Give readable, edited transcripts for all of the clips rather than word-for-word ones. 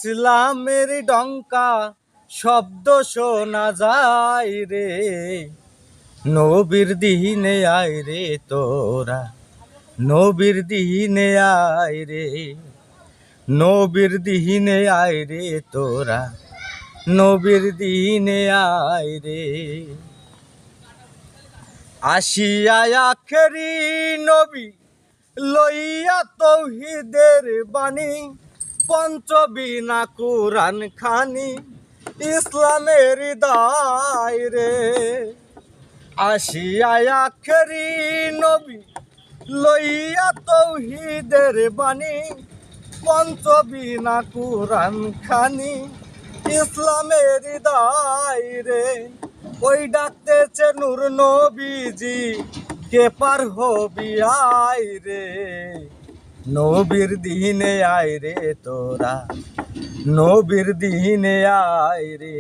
ইসলামের ডঙ্কা শব্দ শোনা যায় রে, নবীর দিনে আয় রে তোরা, নবীর দিনে আয় রে, নবীর দিনে আয় রে তোরা, নবীর দিনে আয় রে। আসিয়া আখেরি নবী লইয়া তৌহিদের বাণী, পঞ্চবিনা কুরআন খানি ইসলামের দায় রে। আসিয়া আখেরি নবী লইয়া তৌহিদের বাণী, পঞ্চবিনা কুরআন খানি ইসলামের দায় রে। ওই ডাকতেছে নূর নবীজি, কে পার হবি আয় রে, নবীর দিনে আয় রে তোরা, নবীর দিনে আয় রে,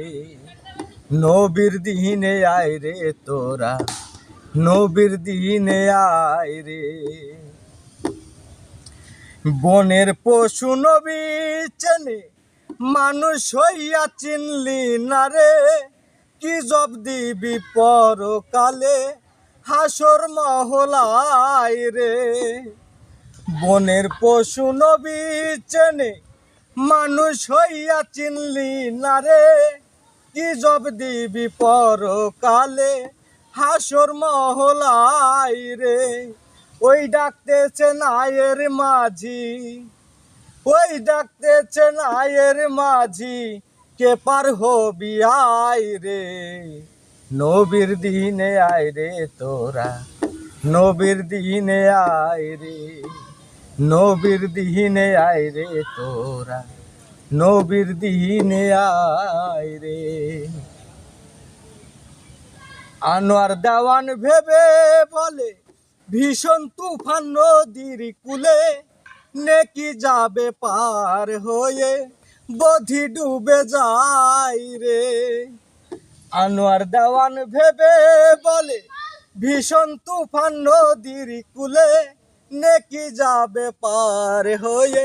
নবীর দিনে আয় রে তোরা, নবীর দিনে আয় রে। বনের পশু নবী চেনে, মানুষ হইয়া চিনলি না রে, কি জব দিবি পরকালে হাসর মহলায় রে। বনের পশু নবী চেনে, মানুষ হইয়া চিনলি না রে, কি জব দিবি পরকালে হাসর মহলায় রে। ওই ডাকতেছে নায়ের মাঝি, ওই ডাকতেছে নায়ের মাঝি, কে পার হবি আয় রে, নবীর দিনে আয় রে তোরা, নবীর দিনে আয় রে, নবীর দিনে আয় রে তোরা, নবীর দিনে আয় রে। আনোয়ার দেওয়ান ভেবে বলে, ভীষণ তুফান নদীর কূলে, নেকি যাবে পার হয়ে বধি ডুবে যায় রে। আনোয়ার দেওয়ান ভেবে বলে, ভীষণ তুফান নদীর কূলে, নেকি যাবে পার হয়ে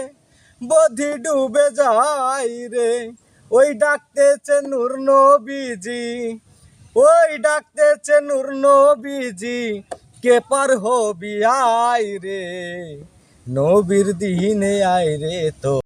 বধি ডুবে যায় রে। ওই ডাকতেছে নূর নবীজি, ওই ডাকতেছে নূর নবীজি, কে পার হবি আয় রে, নবীর দিনে আয় রে তো।